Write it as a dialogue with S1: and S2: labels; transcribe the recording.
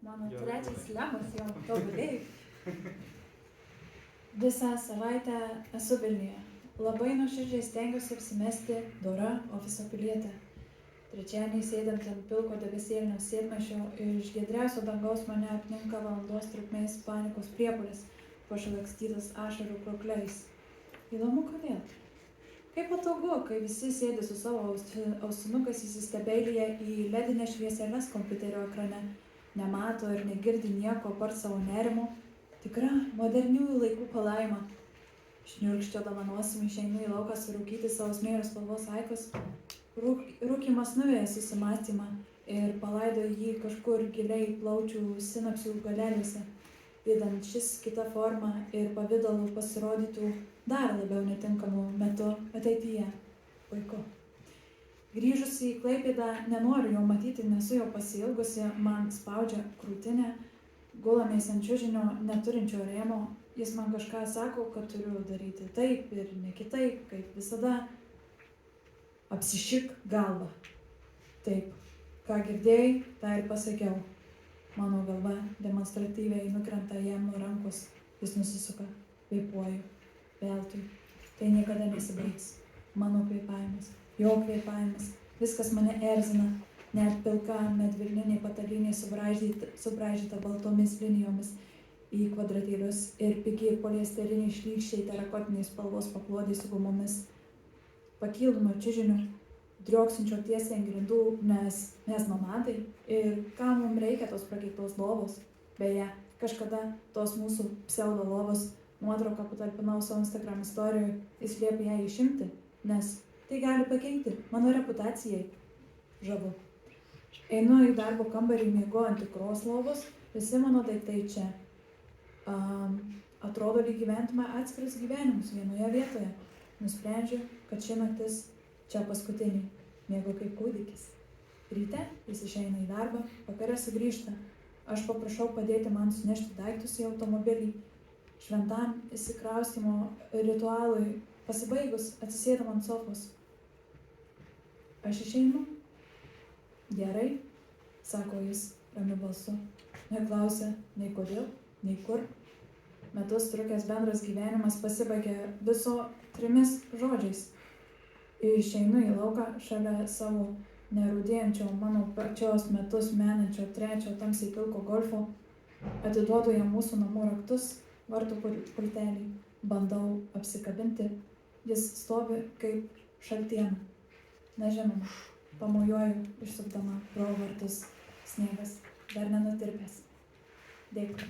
S1: Mano trečias lemas jau tobulėjai. Visą savaitę esu Vilniuje. Labai nuoširdžiai stengiuosi apsimesti dora ofiso pilietė. Trečiadienį sėdant ant pilko debesėlinio sėdmaišio iš giedriausio dangaus mane apninka valandos trukmės panikos priepuolis, pašlakstytas ašarų kriokliais. Įdomu kodėl. Kaip patogu, kai visi sėdi su savo ausinukais įsistebeilyje į ledinės švieseles kompiuterio ekrane, nemato ir negirdi nieko apart savo nerimo. Tikra moderniųjų laikų palaima. Šniurkščiodama nosimi išeinu į lauką surūkyti savo smėlio spalvos aikos. Rūkymas nuveja susimąstymą ir palaido jį kažkur giliai plaučių sinapsių galeliuose, idant šis kita forma ir pavidalu pasirodytų dar labiau netinkamu metu ateityje. Puiku. Grįžusi į Klaipėdą nenoriu jo matyti, nesu jo pasiilgusi, man spaudžia krūtinę, gulamės ant čiužinio neturinčio rėmo. Jis man kažką sako, kad turiu daryti taip ir ne kitaip, kaip visada. Apsišik galvą. Taip, ką girdėjai, tą ir pasakiau. Mano galva demonstratyviai nukrenta jam nuo rankos. Jis nusisuka, kvėpuoju, veltui. Tai niekada nesibaigs. Mano kvėpavimas, jo kvėpavimas, viskas mane erzina. Net pilka medvilninė patalynė subraižyta baltomis linijomis į kvadratėlius ir pigi poliesteriniai šlykščiai terakotiniais spalvos paklodai su gumomis. Pakylu nuo čiužinio, drioksinčio tiesiai ant grindų, nes mes nomadai ir ką mums reikia tos prakeiktos lovos. Beje, kažkada tos mūsų pseudo lovos nuotrauką patalpinau savo Instagram istorijoje, jis liepė ją išimti, nes tai gali pakenkti mano reputacijai. Žavu. Einu į darbo kambarį, miegu ant tikros lovos, visi mano daiktai čia. Atrodo, lyg gyventume atskiras gyvenimus vienoje vietoje. Nusprendžiu, kad ši naktis čia paskutinį, miegu kaip kūdikis. Ryte jis išeina į darbą, vakare sugrįžta. Aš paprašau padėti man sunešti daiktus į automobilį. Šventam įsikraustymo ritualui pasibaigus atsisėdam ant sofos. Aš išeinu? Gerai, sako jis ramiu balsu. Neklausia nei kodėl, nei kur. Metus trukęs bendras gyvenimas pasibaigė viso 3 žodžiais. Išeinu į lauką šalia savo nerūdėjančio, mano pačios metus menančio 3 tamsiai pilko golfo. Atiduodu jam mūsų namų raktus, vartų pultelį. Bandau apsikabinti. Jis stovi kaip šaltiena. Nežinoma, pamojuoju išsukdama pro vartus. Sniegas dar nenutirpęs. Dėkui.